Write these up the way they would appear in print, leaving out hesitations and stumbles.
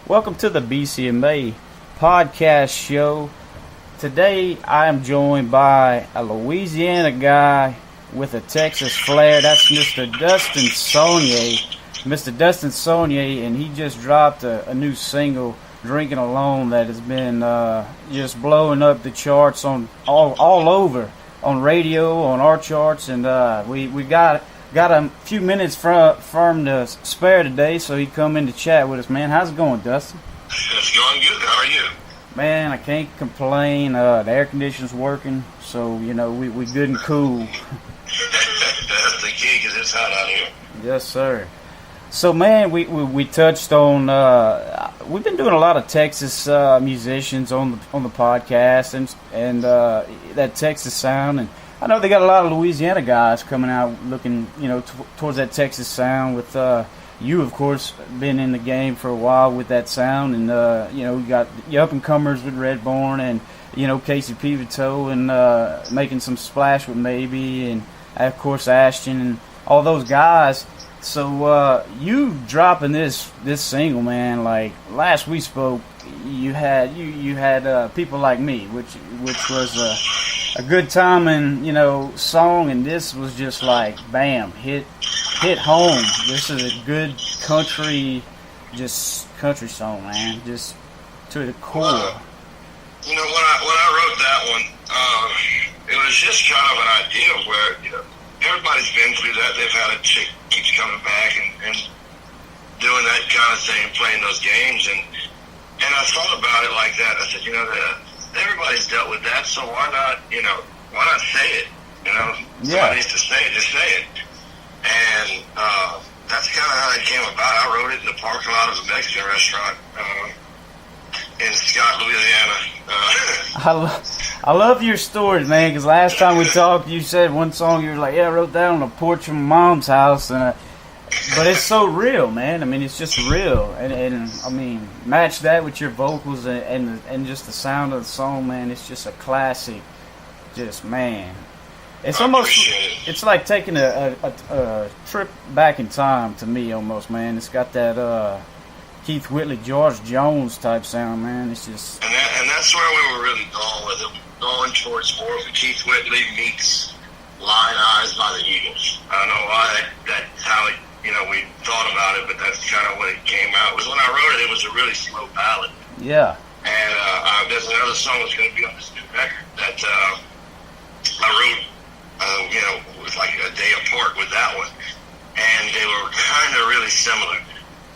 Welcome to the BCMA podcast show. Today I am joined by a Louisiana guy with a Texas flair. That's Mr. Dustin Sonnier. Mr. Dustin Sonnier, and he just dropped a new single, Drinkin Alone, that has been just blowing up the charts on all over, on radio, on our charts, and we got a few minutes from to spare today, so he come in to chat with us. Man, how's it going, Dustin? It's going good. How are you? Man, I can't complain. The air conditioner's working, so we good and cool. That's the key, because it's hot out here. Yes, sir. So, man, we touched on. We've been doing a lot of Texas musicians on the podcast, and that Texas sound, and I know they got a lot of Louisiana guys coming out looking, towards that Texas sound. With you, of course, been in the game for a while with that sound, and we got the up and comers with Redborn, and Casey Pivito, and making some splash with Maybe, and of course Ashton, and all those guys. So you dropping this single, man. Like last we spoke, you had People Like Me, which was a good time and song, and this was just like bam, hit home. This is a good country song, man, just to the core. When I wrote that one, it was just kind of an idea where everybody's been through that. They've had a chick keeps coming back and doing that kind of thing, playing those games, and I thought about it like that. I said, everybody's dealt with that, so why not say it? Somebody needs to say it, just say it. And that's kind of how it came about. I wrote it in the parking lot of a Mexican restaurant in Scott, Louisiana. I love your stories, man, because last time we talked, you said one song, you were like, I wrote that on the porch of my mom's house, but it's so real, man. I mean, it's just real, and I mean, match that with your vocals and just the sound of the song, man. It's just a classic, just, man. It's it's like taking a trip back in time to me, almost, man. It's got that Keith Whitley, George Jones type sound, man. It's just... And that's where we were really going with it. Going towards more of the Keith Whitley meets Lion Eyes by the Eagles. I don't know why that's how it, we thought about it, but that's kind of what it came out. It was when I wrote it, it was a really slow ballad. Yeah. And there's another song that's going to be on this new record that I wrote, it was like a day apart with that one. And they were kind of really similar.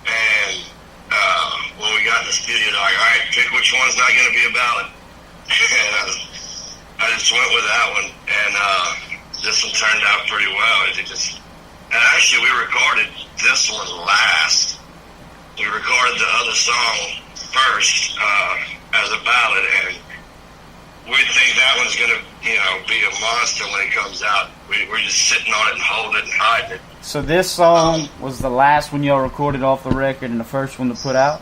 And when we got in the studio, they're like, all right, pick which one's not going to be a ballad. And I just went with that one, and this one turned out pretty well. And actually, we recorded this one last. We recorded the other song first as a ballad, and we think that one's going to, be a monster when it comes out. We're just sitting on it and holding it and hiding it. So this song was the last one y'all recorded off the record and the first one to put out?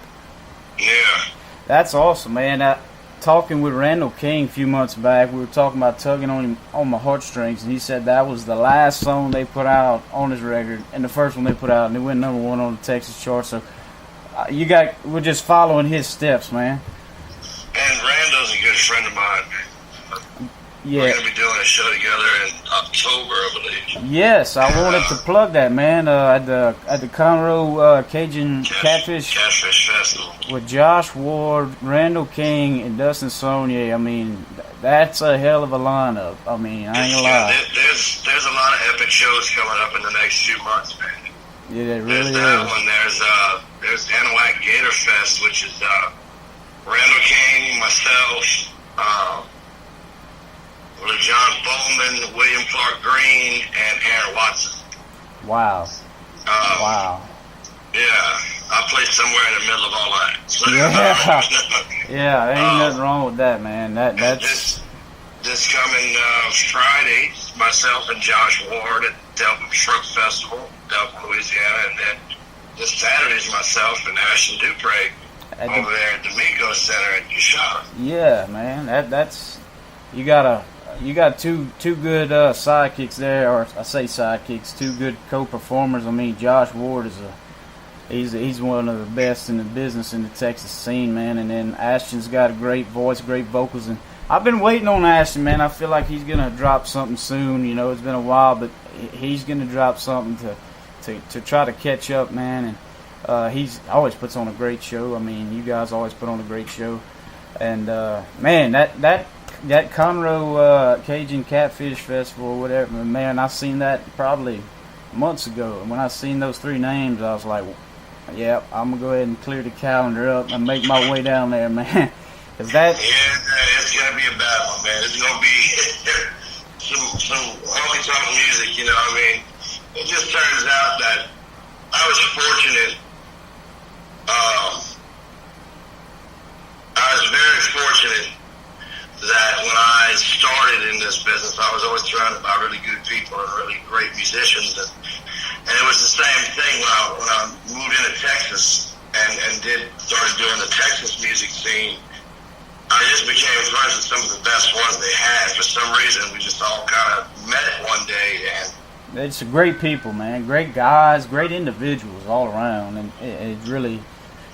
Yeah. That's awesome, man. Talking with Randall King a few months back, we were talking about tugging on my heartstrings, and he said that was the last song they put out on his record and the first one they put out, and it went #1 on the Texas chart. So we're just following his steps, man. And Randall's a good friend of mine. Yeah. We're going to be doing a show together in October, I believe. Yes, I wanted to plug that, man. At the Conroe Cajun Catfish Festival with Josh Ward, Randall King, and Dustin Sonnier. I mean, that's a hell of a lineup. I mean, I ain't gonna lie. There's a lot of epic shows coming up in the next few months, man. Yeah, it really there's that is. one. There's Anahuac Gator Fest, which is Randall King, myself, John Bowman, William Clark Green, and Aaron Watson. Wow. Wow. Yeah, I play somewhere in the middle of all that. So, yeah, ain't nothing wrong with that, man. That's this coming Friday, myself and Josh Ward at Delta Truck Festival, Delta, Louisiana, and then this Saturday is myself and Ashton Dupre over there at the Miko Center at Ushada. Yeah, man. That's you got two good sidekicks there, or I say sidekicks, two good co-performers. I mean, Josh Ward is He's one of the best in the business in the Texas scene, man. And then Ashton's got a great voice, great vocals, and I've been waiting on Ashton, man. I feel like he's gonna drop something soon. You know, it's been a while, but he's gonna drop something to try to catch up, man. And he's always puts on a great show. I mean, you guys always put on a great show. And man, that Conroe Cajun Catfish Festival or whatever, man, I seen that probably months ago. And when I seen those three names, I was like, yeah, I'm gonna go ahead and clear the calendar up and make my way down there, man. Cause that it's gonna be a bad one, man. It's gonna be some honky tonk music, you know what I mean? It just turns out that I was fortunate. I was very fortunate that when I started in this business, I was always surrounded by really good people and really great musicians, and it was the same thing when I moved into Texas and started doing the Texas music scene. I just became friends with some of the best ones they had. For some reason, we just all kind of met one day, and it's great people, man. Great guys, great individuals all around, and it really,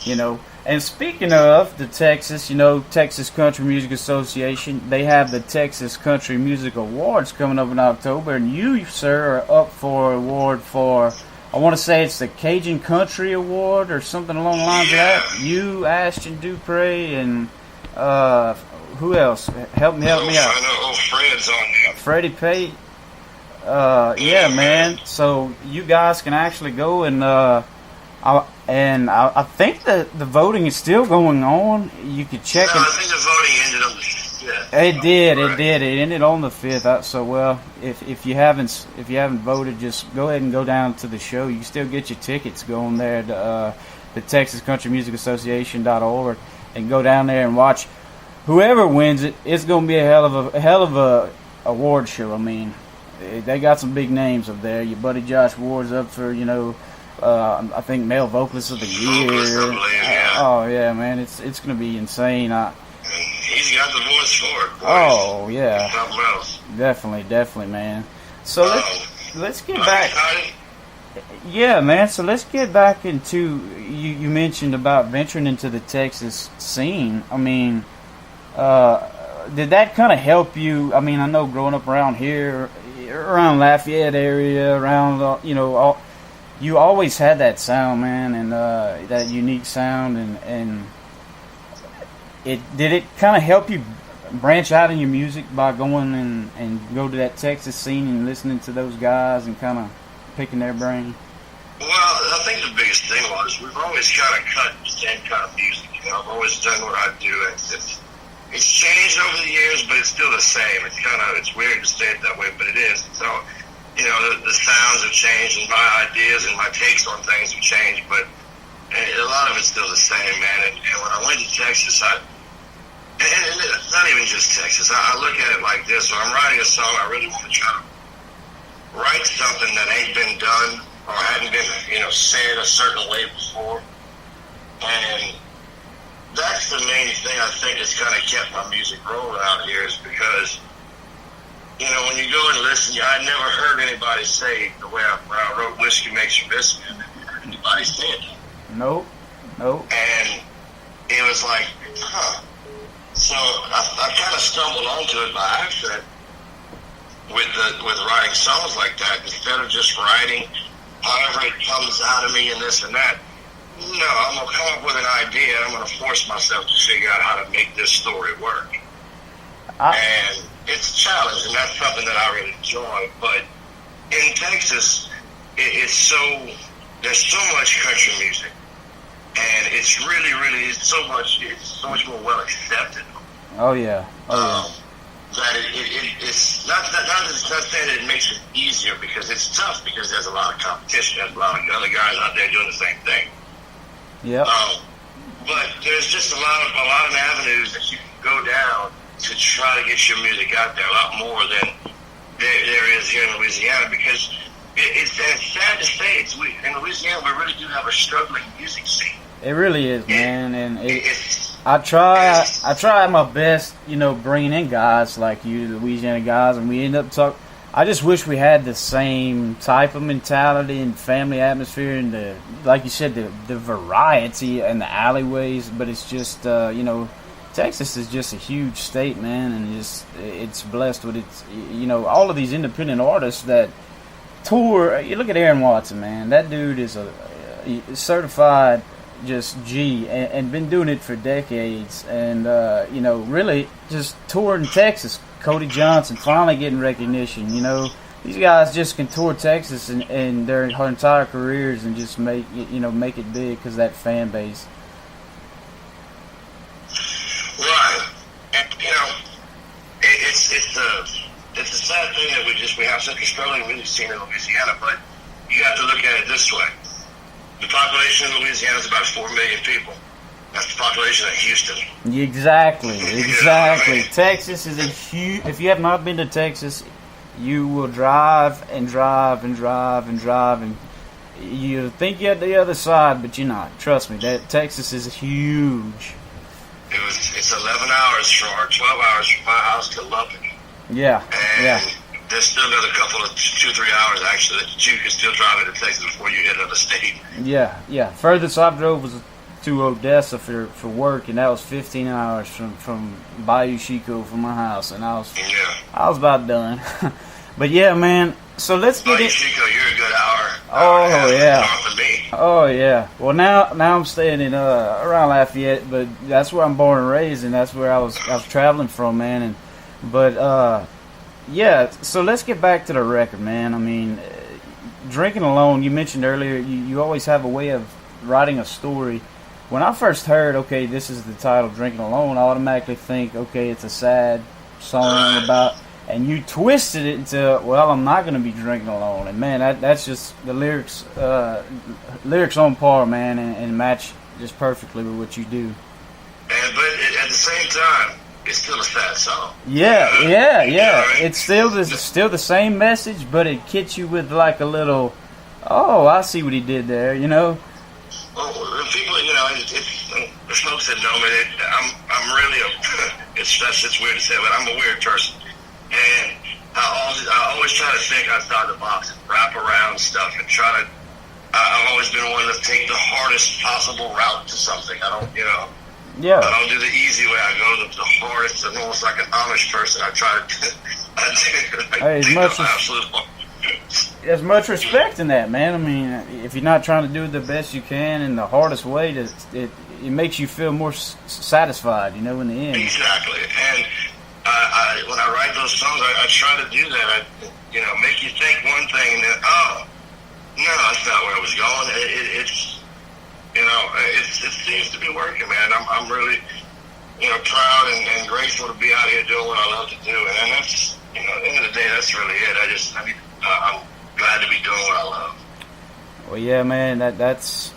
you know. And speaking of the Texas, you know, Texas Country Music Association, they have the Texas Country Music Awards coming up in October, and you, sir, are up for an award for, I want to say it's the Cajun Country Award or something along the lines of that. You, Ashton Dupre, and who else? Help me out. I know Fred's on there. Freddie Pate. Yeah, man. So you guys can actually go and I think the voting is still going on. You could check it. I think the voting ended on the 5th. It did. It ended on the 5th. So well, if you haven't voted, just go ahead and go down to the show. You can still get your tickets. Go on there to the Texas Country Music Association.org and go down there and watch. Whoever wins it, it's going to be a hell of a award show. I mean, they got some big names up there. Your buddy Josh Ward's up for, you know, I think male vocalist of the year. Oh yeah, man, it's going to be insane. He's got the voice for it. Boy. Oh yeah, something else. Definitely, man. So let's get back. Yeah, man. So let's get back into you mentioned about venturing into the Texas scene. I mean, did that kind of help you? I mean, I know growing up around here, around Lafayette area, around you always had that sound, man, and that unique sound, and did it kind of help you branch out in your music by going and go to that Texas scene and listening to those guys and kind of picking their brain? Well, I think the biggest thing was we've always kind of cut the same kind of music. You know, I've always done what I do. It's changed over the years, but it's still the same. It's weird to say it that way, but it is. So, you know, the sounds have changed, and my ideas and my takes on things have changed, but a lot of it's still the same, man. And when I went to Texas, and it's not even just Texas. I look at it like this: when I'm writing a song, I really want to try to write something that ain't been done or hadn't been, you know, said a certain way before. And that's the main thing I think that's kind of kept my music rolling out here, is because, you know, when you go and listen, I never heard anybody say the way I wrote "Whiskey Makes You Miss Me." Anybody say it? Nope. And it was like, huh. So I kind of stumbled onto it by accident with writing songs like that, instead of just writing however it comes out of me and this and that. No, I'm going to come up with an idea, and I'm going to force myself to figure out how to make this story work. And it's a challenge, and that's something that I really enjoy. But in Texas, there's so much country music, and it's so much more well accepted. Oh yeah. That it's not saying that it makes it easier, because it's tough, because there's a lot of competition. There's a lot of other guys out there doing the same thing. Yeah. But there's just a lot of avenues that you can go down to try to get your music out there, a lot more than there is here in Louisiana, because it's sad to say, in Louisiana we really do have a struggling music scene. It really is, man, and I try my best, you know, bringing in guys like you, the Louisiana guys, and we end up I just wish we had the same type of mentality and family atmosphere and the, like you said, the variety and the alleyways. But it's just, Texas is just a huge state, man, and it's blessed with its, all of these independent artists that tour. You look at Aaron Watson, man. That dude is a certified just G, and been doing it for decades, and really just touring Texas. Cody Johnson finally getting recognition. These guys just can tour Texas and their entire careers and just make it big because of that fan base. Right, and it's a sad thing that we have such a struggling music scene in Louisiana, but you have to look at it this way. The population in Louisiana is about 4 million people. That's the population of Houston. Exactly. You know what I mean? Texas is a huge... If you have not been to Texas, you will drive and drive and drive and drive, and you think you're at the other side, but you're not. Trust me, that Texas is huge. It's 11 hours or 12 hours from my house to Lubbock. Yeah, and there's still another couple of 2-3 hours, actually, that you can still drive into Texas before you hit another state. Yeah. Furthest I drove was to Odessa for work, and that was 15 hours from Bayou Chico from my house, and I was about done. But yeah, man. So let's get Bayou it. Chico, you're a good hour. Oh yeah. North of me. Oh yeah. Well, now I'm staying in around Lafayette, but that's where I'm born and raised, and that's where I was traveling from, man. Yeah. So let's get back to the record, man. I mean, Drinkin Alone. You mentioned earlier, you always have a way of writing a story. When I first heard, okay, this is the title, Drinkin Alone, I automatically think, okay, it's a sad song about, and you twisted it into, well, I'm not going to be drinking alone. And man, that's just the lyrics on par, man, and match just perfectly with what you do. But at the same time, it's still a sad song. Yeah. Right? It's still the same message, but it hits you with like a little, oh, I see what he did there, Well, people, the folks that know me, I'm really it's weird to say, but I'm a weird person, and I always try to think outside the box and wrap around stuff and try to. I've always been one to take the hardest possible route to something. I don't, Yeah. I don't do the easy way. I go the hardest. I'm almost like an Amish person. I try to. There's much respect in that, man. I mean, if you're not trying to do it the best you can in the hardest way, it makes you feel more satisfied, in the end. Exactly. And when I write those songs, I try to do that. Make you think one thing and then, oh, no, that's not where I was going. It seems to be working, man. I'm really, proud and grateful to be out here doing what I love to do. And that's, at the end of the day, that's really it. I'm glad to be doing what I love. Well, yeah, man, that's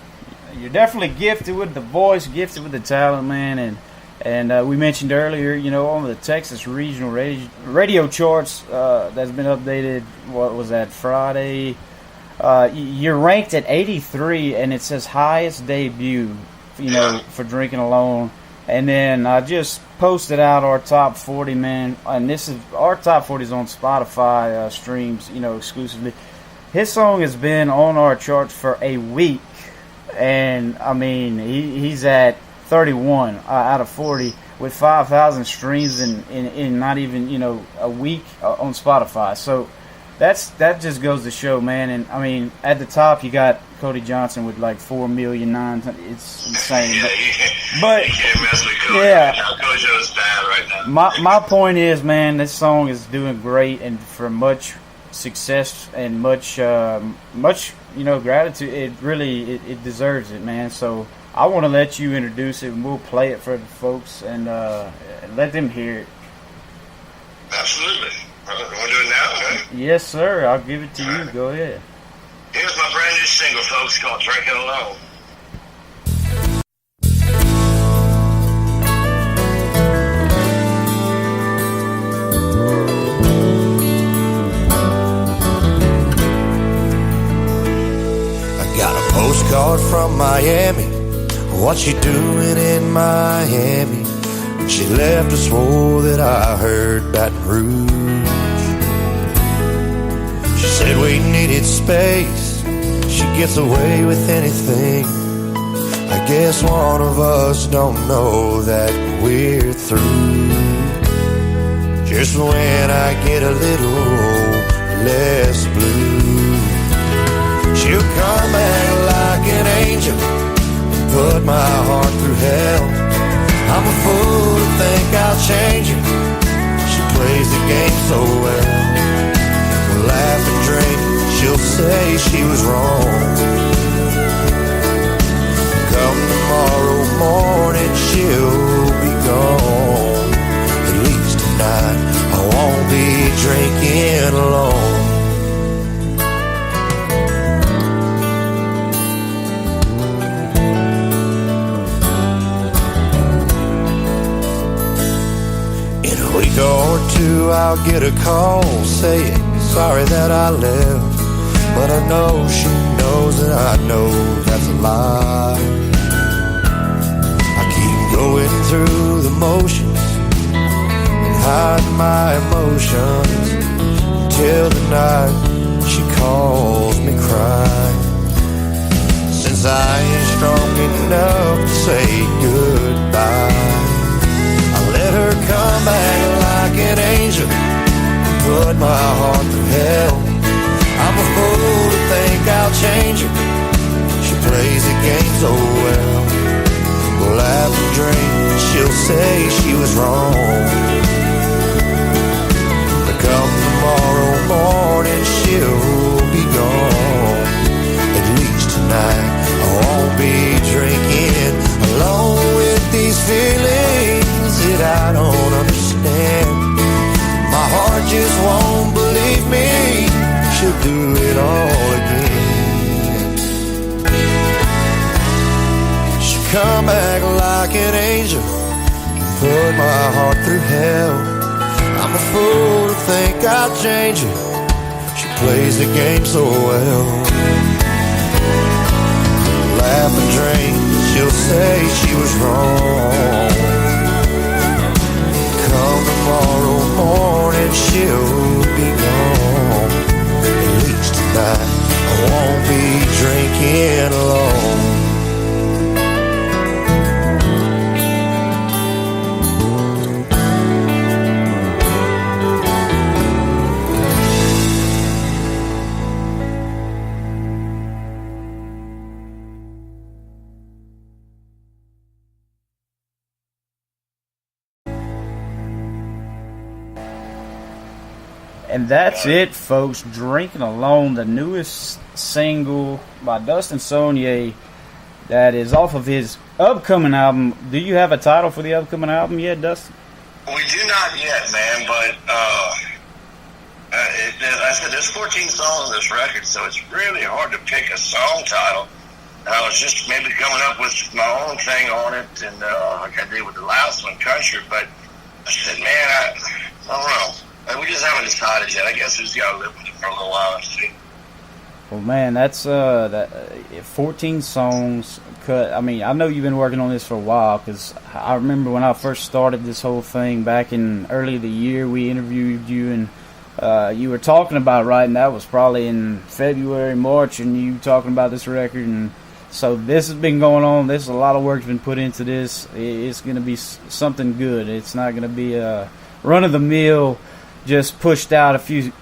you're definitely gifted with the voice, gifted with the talent, man, and we mentioned earlier, on the Texas regional radio charts that's been updated. What was that, Friday? You're ranked at 83, and it says highest debut, for Drinkin Alone. And then I just posted out our top 40, man, and this is our top 40 is on Spotify streams, exclusively. His song has been on our charts for a week, and I mean he's at 31 out of 40 with 5,000 streams in not even a week on Spotify. So that just goes to show, man. And I mean, at the top you got Cody Johnson with like 4,000,009. It's insane. But you can't mess with Cody. Yeah, Cody's bad right now. My point is, man, this song is doing great, and for much success and much gratitude, it deserves it, man. So I want to let you introduce it, and we'll play it for the folks and let them hear it. Absolutely. Want to do it now? Huh? Yes, sir. I'll give it to you. Go ahead. Here's my brand new single, folks, called Drinkin Alone. I got a postcard from Miami. What you doing in Miami? When she left, I swore that I heard Baton Rouge. She said we needed space. She gets away with anything. I guess one of us don't know that we're through. Just when I get a little less blue, she'll come back like an angel, put my heart through hell. I'm a fool to think I'll change her. She plays the game so well. We'll laugh and drink, she'll say she was wrong. Come tomorrow morning, she'll be gone. At least tonight, I won't be drinking alone. In a week or two, I'll get a call saying sorry that I left. But I know she knows and I know that's a lie. I keep going through the motions and hide my emotions until the night she calls me crying. Since I ain't strong enough to say goodbye, I let her come back like an angel and put my heart through hell. I'm a fool to think I'll change her. She plays the game so well. We'll laugh and drink, she'll say she was wrong. But come tomorrow morning, she'll be gone. At least tonight, I won't be drinking alone with these feelings that I don't understand. My heart just won't believe me. She'll do it all again. She'll come back like an angel and put my heart through hell. I'm a fool to think I'll change her. She plays the game so well. Laugh and drink, she'll say she was wrong. Come tomorrow morning, she'll be gone. At least tonight, I won't be drinking alone. And that's it, folks. Drinkin Alone, the newest single by Dustin Sonnier that is off of his upcoming album. Do you have a title for the upcoming album yet, Dustin? We do not yet, man, but I said there's 14 songs on this record, so it's really hard to pick a song title. I was just maybe coming up with my own thing on it, and like I did with the last one, Country, but I said, man, I don't know. We just haven't decided yet. I guess we just got to live with it for a little while and see. Well, man, that's 14 songs cut. I mean, I know you've been working on this for a while, because I remember when I first started this whole thing back in early the year, we interviewed you, and you were talking about writing. That was probably in February, March, and you talking about this record. And so this has been going on. There's a lot of work's been put into this. It's going to be something good. It's not going to be a run-of-the-mill, just pushed out a few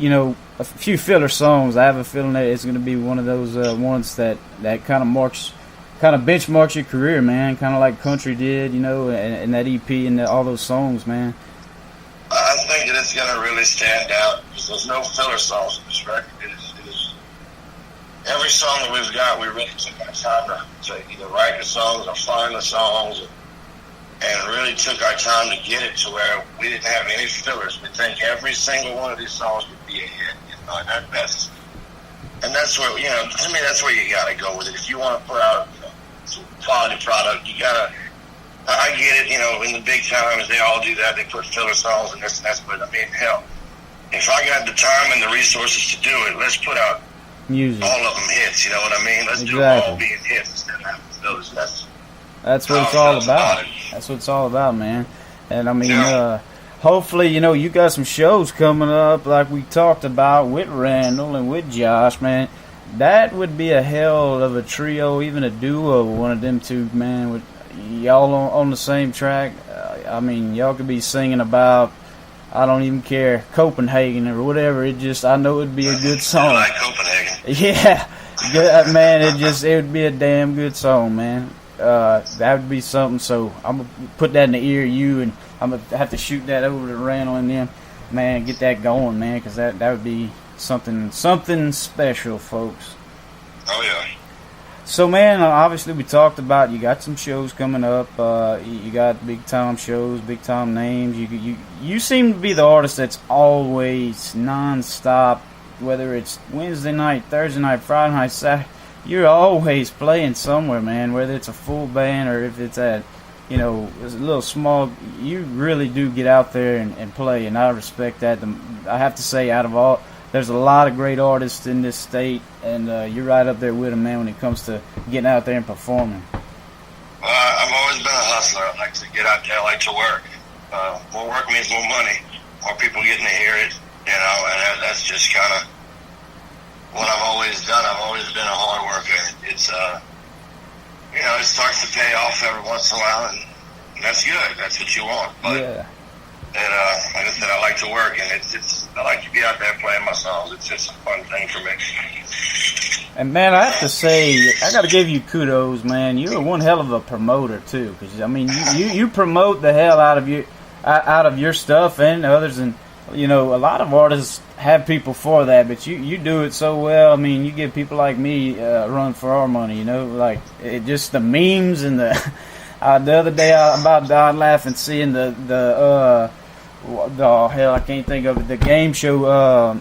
filler songs. I have a feeling that it's going to be one of those ones that kind of benchmarks your career, man. Kind of like Country did, and that EP and all those songs, man. I think that it's going to really stand out because there's no filler songs in this record. It is every song that we've got, we really took our time to either write the songs or find the songs. And really took our time to get it to where we didn't have any fillers. We think every single one of these songs would be a hit, at best. And that's where, to me, that's where you got to go with it. If you want to put out some quality product, you got to, I get it, in the big times, they all do that. They put filler songs and this and that. But, I mean, hell, if I got the time and the resources to do it, let's put out music. All of them hits, you know what I mean? Let's do them all being hits instead of having fillers. That's what it's all about. That's what it's all about, man. And I mean, hopefully, you got some shows coming up like we talked about with Randall and with Josh, man. That would be a hell of a trio, even a duo, one of them two, man, with y'all on the same track. I mean, y'all could be singing about, I don't even care, Copenhagen or whatever. I know it'd be a good song. I like Copenhagen. Yeah, good, man. It would be a damn good song, man. That would be something. So I'm gonna put that in the ear of you, and I'm gonna have to shoot that over to Randall and them, man. Get that going, man, because that would be something special, folks. Oh yeah. So, man, obviously we talked about you got some shows coming up. You got big time shows, big time names. You seem to be the artist that's always nonstop, whether it's Wednesday night, Thursday night, Friday night, Saturday. You're always playing somewhere, man. Whether it's a full band or if it's at, it's a little small. You really do get out there and play, and I respect that. I have to say, out of all. There's a lot of great artists in this state, and you're right up there with them, man, when it comes to getting out there and performing. Well, I've always been a hustler. I like to get out there. I like to work. More work means more money. More people getting to hear it, and that's just kind of what I've always done. I've always been a hard worker. It's, it starts to pay off every once in a while, and that's good. That's what you want. But, yeah. And like I said, I like to work, and I like to be out there playing my songs. It's just a fun thing for me. And man, I have to say, I got to give you kudos, man. You're one hell of a promoter too, because I mean, you promote the hell out of your stuff and others, and a lot of artists have people for that, but you do it so well. I mean, you give people like me a run for our money. Like it just the memes and the. The other day, I about died laughing seeing the hell, I can't think of it. The game show,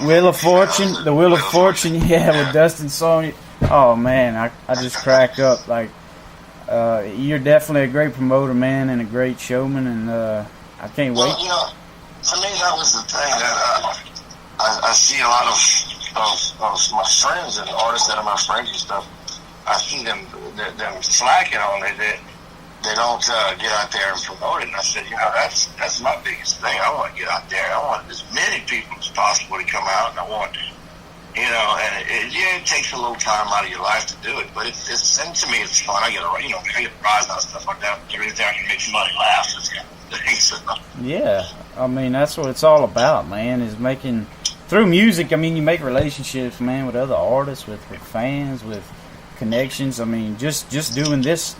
Wheel of Fortune. The Wheel of Fortune, yeah, with Dustin Sonnier. Oh man, I just crack up. Like, you're definitely a great promoter, man, and a great showman, and I can't wait. Well, to me, that was the thing that I see a lot of my friends and artists that are my friends and stuff. I see them slacking on it. They don't get out there and promote it. And I said, that's my biggest thing. I want to get out there. I want as many people as possible to come out, and I want, and it takes a little time out of your life to do it. But and to me, it's fun. I get a rise out of stuff like that. Everything I can make somebody laugh. It's kind of thing. So. Yeah, I mean that's what it's all about, man. Is making through music. I mean, you make relationships, man, with other artists, with fans, with connections. I mean, just doing this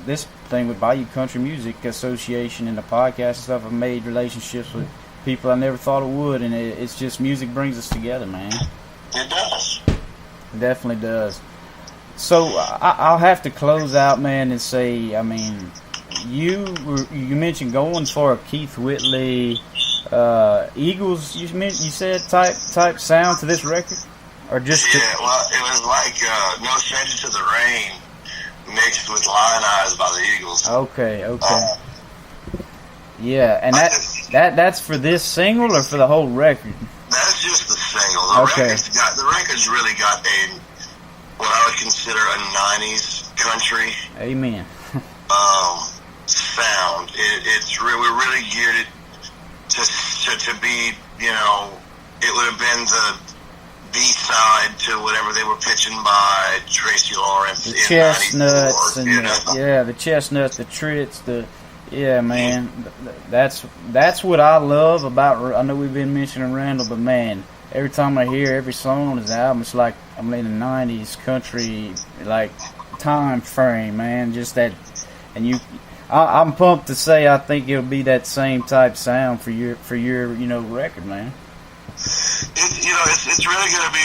thing with Bayou Country Music Association and the podcast and stuff, I've made relationships with people I never thought it would, and it's just music brings us together, man. It does. It definitely does. So I'll have to close out, man, and say, I mean, you mentioned going for a Keith Whitley Eagles. You said type sound to this record. Or just well, it was like No Stranger to the Rain mixed with Lion Eyes by the Eagles. Okay. Yeah, and that's for this single or for the whole record? That's just the single. The record's really got what I would consider a 90s country. Amen. Sound. We're really geared it to be, it would have been the B-side to whatever they were pitching by Tracy Lawrence. The Chestnuts and the Chestnuts, the Trits, man. That's what I love about. I know we've been mentioning Randall, but man, every time I hear every song on his album, it's like I'm in the '90s country like time frame, man. Just that, and I'm pumped to say I think it'll be that same type sound for your record, man. It's really going to be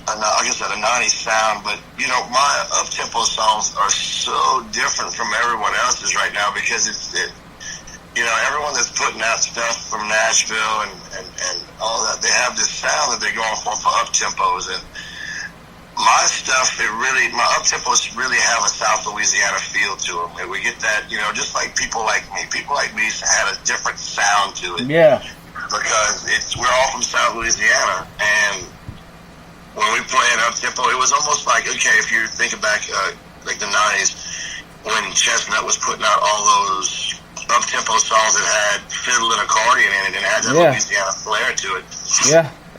like I said, a 90s sound, but my up-tempo songs are so different from everyone else's right now because everyone that's putting out stuff from Nashville and all that, they have this sound that they're going for up-tempos, and my stuff, my up-tempos really have a South Louisiana feel to them, and we get that, just like people like me had a different sound to it. Yeah. Because we're all from South Louisiana, and when we play an up-tempo, it was almost like, okay, if you're thinking back, like the 90s, when Chestnut was putting out all those up-tempo songs that had fiddle and accordion in it and had that Louisiana flair to it.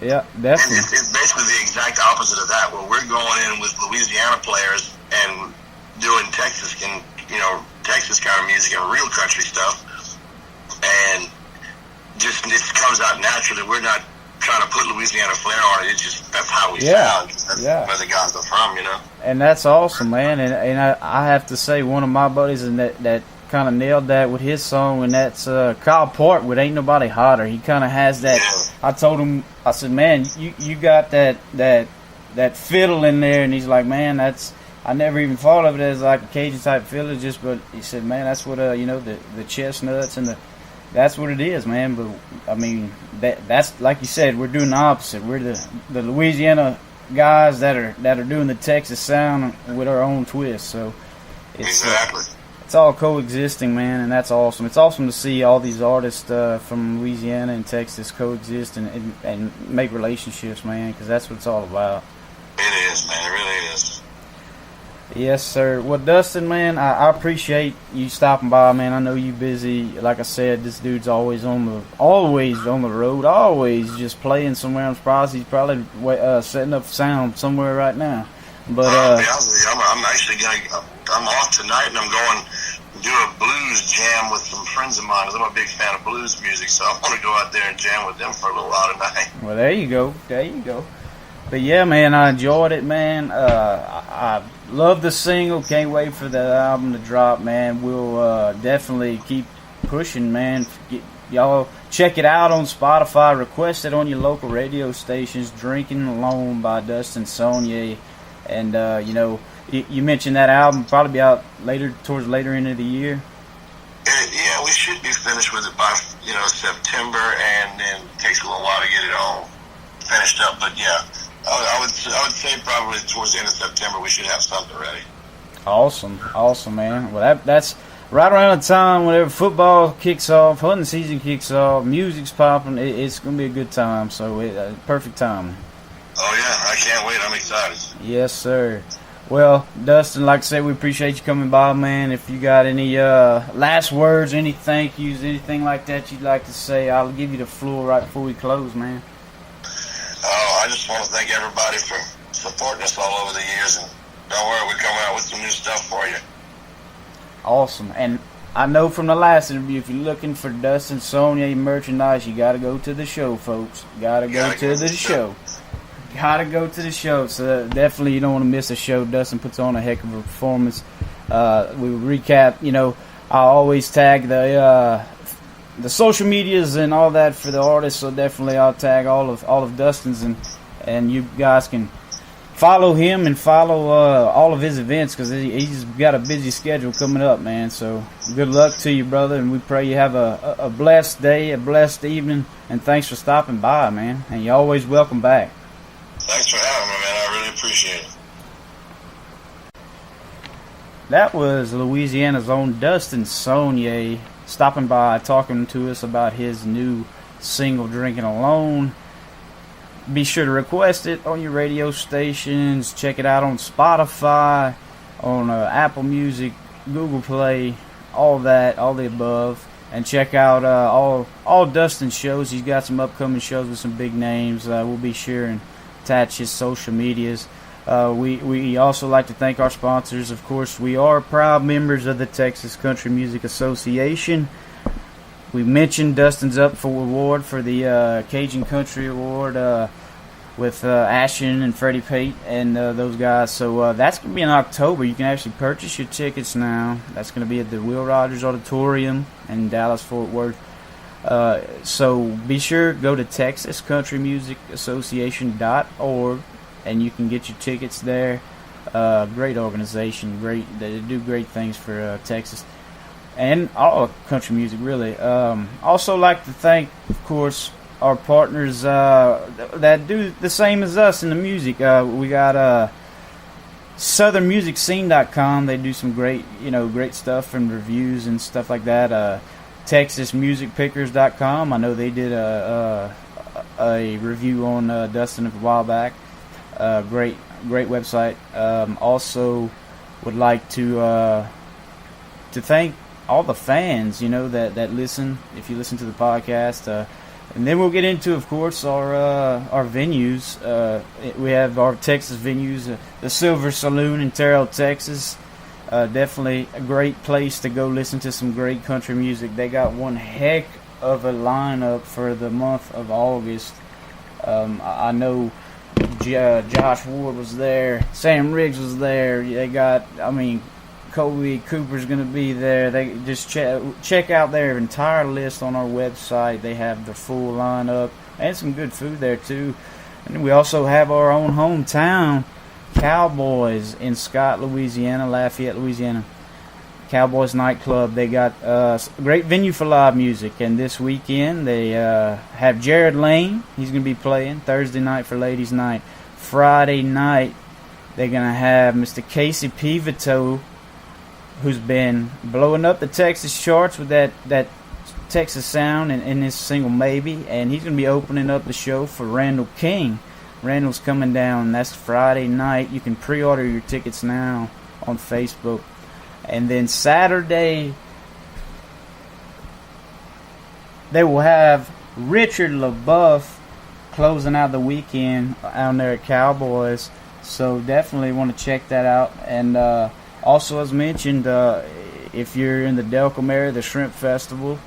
Yeah, definitely. And it's basically the exact opposite of that, where we're going in with Louisiana players and doing Texas kind of music and real country stuff, and just it comes out naturally. We're not trying to put Louisiana flair on it. It's just that's how we sound. That's where the guys are from, And that's awesome, man. And I have to say, one of my buddies that kind of nailed that with his song, and that's Kyle Park with "Ain't Nobody Hotter." He kind of has that. Yeah. I told him, I said, man, you got that fiddle in there, and he's like, man, I never even thought of it as like a Cajun type fiddle. But he said, man, that's what the chestnuts and that's what it is, man. But I mean, that's like you said, we're doing the opposite. We're the Louisiana guys that are doing the Texas sound with our own twist. So exactly. It's all coexisting, man, and that's awesome. It's awesome to see all these artists from Louisiana and Texas coexist and make relationships, man, because that's what it's all about. It is, man. It really is. Yes, sir. Well, Dustin, man, I appreciate you stopping by, man. I know you're busy. Like I said, this dude's always on the road, always just playing somewhere. I'm surprised he's probably setting up sound somewhere right now. But I'm actually I'm off tonight, and I'm going to do a blues jam with some friends of mine. I'm a big fan of blues music, so I want to go out there and jam with them for a little while tonight. Well, there you go. But yeah, man, I enjoyed it, man. I love the single. Can't wait for the album to drop, man. We'll definitely keep pushing, man. Y'all check it out on Spotify. Request it on your local radio stations. Drinkin Alone by Dustin Sonnier. And, you mentioned that album probably be out towards later end of the year. Yeah, we should be finished with it by, September, and then it takes a little while to get it all finished up. But yeah, I would say probably towards the end of September we should have something ready. Awesome, man. Well, that's right around the time whenever football kicks off, hunting season kicks off, music's popping. It's going to be a good time. So perfect time. Oh yeah, I can't wait. I'm excited. Yes, sir. Well, Dustin, like I said, we appreciate you coming by, man. If you got any last words, any thank yous, anything like that you'd like to say, I'll give you the floor right before we close, man. Oh, I just want to thank everybody for supporting us all over the years. And don't worry, we're coming out with some new stuff for you. Awesome. And I know from the last interview, if you're looking for Dustin Sonnier merchandise, you got to go to the show, folks. Got to go to the show. Gotta go to the show, so definitely you don't want to miss a show. Dustin puts on a heck of a performance. We recap, I always tag the social medias and all that for the artists, so definitely I'll tag all of Dustin's, and you guys can follow him and follow all of his events, because he's got a busy schedule coming up, man. So good luck to you, brother, and we pray you have a blessed day, a blessed evening, and thanks for stopping by, man. And you're always welcome back. Thanks for having me, man. I really appreciate it. That was Louisiana's own Dustin Sonnier stopping by, talking to us about his new single, Drinkin Alone. Be sure to request it on your radio stations. Check it out on Spotify, on Apple Music, Google Play, all that, all the above. And check out all Dustin's shows. He's got some upcoming shows with some big names. We'll be sure and attach his social medias. We also like to thank our sponsors. Of course, we are proud members of the Texas Country Music Association. We mentioned Dustin's up for award for the Cajun Country Award with Ashton and Freddie Pate and those guys. So that's going to be in October. You can actually purchase your tickets now. That's going to be at the Will Rogers Auditorium in Dallas-Fort Worth. So be sure, go to TexasCountryMusicAssociation.org and you can get your tickets there. Great organization, they do great things for Texas and all country music, really. Also like to thank, of course, our partners that do the same as us in the music. We got SouthernMusicScene.com. They do some great stuff and reviews and stuff like that. TexasMusicPickers.com. I know they did a review on Dustin a while back. Great website. Also would like to thank all the fans, that listen. If you listen to the podcast, and then we'll get into, of course, our venues. We have our Texas venues, the Silver Saloon in Terrell, Texas. Definitely a great place to go listen to some great country music. They got one heck of a lineup for the month of August. I know Josh Ward was there. Sam Riggs was there. They got, Colby Cooper's going to be there. They just check out their entire list on our website. They have the full lineup and some good food there too. And we also have our own hometown Cowboys in Scott, Louisiana, Lafayette, Louisiana. Cowboys nightclub. They got a great venue for live music, and this weekend they have Jared Lane. He's going to be playing Thursday night for Ladies Night. Friday night they're going to have Mr. Casey Pivito, who's been blowing up the Texas charts with that Texas sound and his single Maybe, and he's going to be opening up the show for Randall King. Randall's coming down. That's Friday night. You can pre-order your tickets now on Facebook. And then Saturday, they will have Richard LaBeouf closing out the weekend out there at Cowboys. So definitely want to check that out. And also, as mentioned, if you're in the Delcom area, the Shrimp Festival,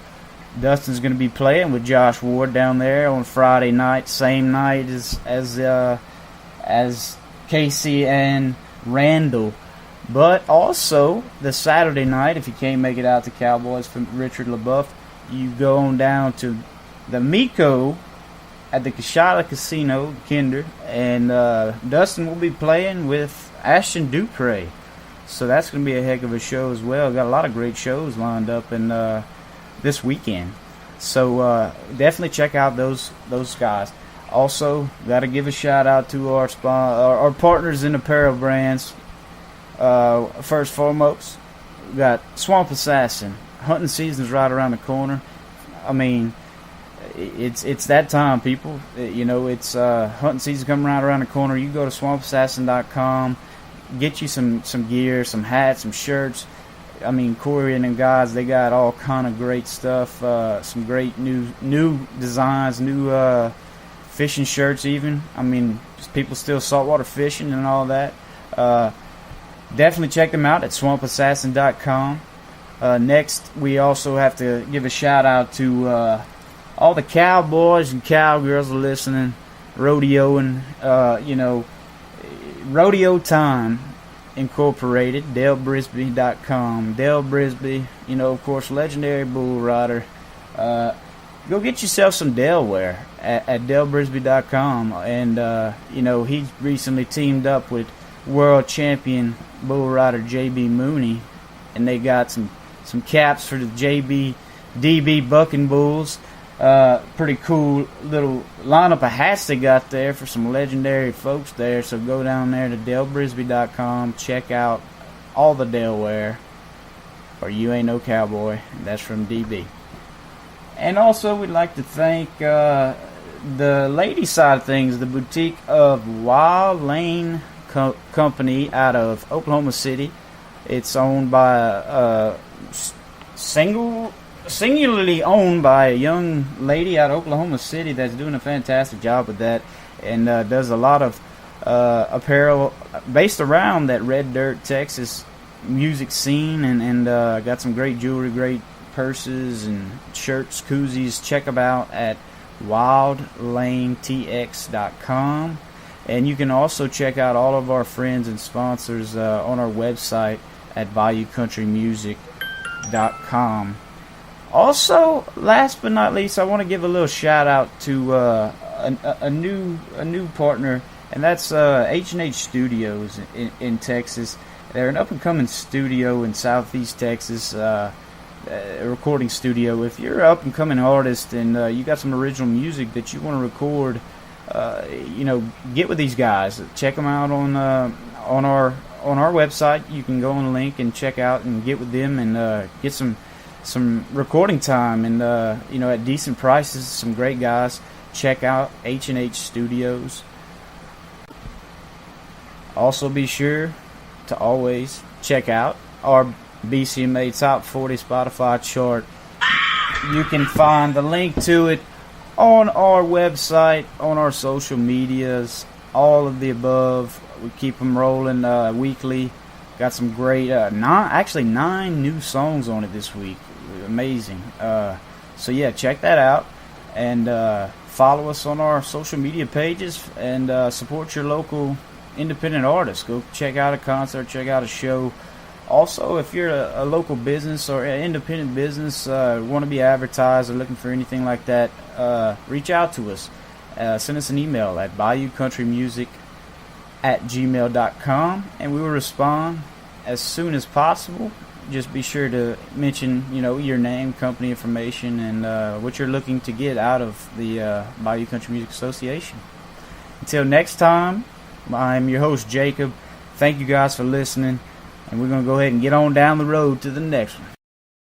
Dustin's going to be playing with Josh Ward down there on Friday night, same night as Casey and Randall. But also, the Saturday night, if you can't make it out to Cowboys from Richard LaBeouf, you go on down to the Miko at the Coachella Casino, Kinder, and Dustin will be playing with Ashton Dupre. So that's going to be a heck of a show as well. Got a lot of great shows lined up in this weekend. So definitely check out those guys. Also, got to give a shout out to our partners in apparel brands. First foremost, we got Swamp Assassin. Hunting season's right around the corner. It's that time, people. It's hunting season coming right around the corner. You go to swampassassin.com, get you some gear, some hats, some shirts. Corey and them guys, they got all kind of great stuff. Some great new designs, new fishing shirts even. People still saltwater fishing and all that. Definitely check them out at swampassassin.com. Next, we also have to give a shout out to all the cowboys and cowgirls listening, rodeoing, Rodeo Time Incorporated, DaleBrisby.com. Dale Brisby, of course, legendary bull rider. Go get yourself some Dale wear at DaleBrisby.com. And, he recently teamed up with world champion bull rider JB Mooney, and they got some caps for the DB Bucking Bulls. Pretty cool little lineup of hats they got there for some legendary folks there. So go down there to DaleBrisby.com, check out all the Dale wear, or you ain't no cowboy. That's from DB. And also, we'd like to thank the lady side of things, the boutique of Wild Lane Company out of Oklahoma City. It's owned by singularly owned by a young lady out of Oklahoma City that's doing a fantastic job with that, and does a lot of apparel based around that Red Dirt, Texas music scene, and got some great jewelry, great purses and shirts, koozies. Check them out at wildlanetx.com. And you can also check out all of our friends and sponsors on our website at valuecountrymusic.com. Also, last but not least, I want to give a little shout out to a new partner, and that's H&H Studios in Texas. They're an up-and-coming studio in Southeast Texas, a recording studio. If you're an up-and-coming artist and you got some original music that you want to record, get with these guys. Check them out on our website. You can go on the link and check out and get with them and get some recording time and at decent prices. Some great guys. Check out H&H Studios. Also, be sure to always check out our BCMA Top 40 Spotify chart. You can find the link to it on our website, on our social medias, all of the above. We keep them rolling weekly. Got some great, 9 new songs on it this week. Amazing. So yeah, check that out. And follow us on our social media pages and support your local independent artists. Go check out a concert, check out a show. Also, if you're a local business or an independent business, want to be advertised or looking for anything like that, reach out to us. Send us an email at bayoucountrymusic@gmail.com, and we will respond as soon as possible. Just be sure to mention, your name, company information, and what you're looking to get out of the Bayou Country Music Association. Until next time, I'm your host, Jacob. Thank you guys for listening, and we're going to go ahead and get on down the road to the next one.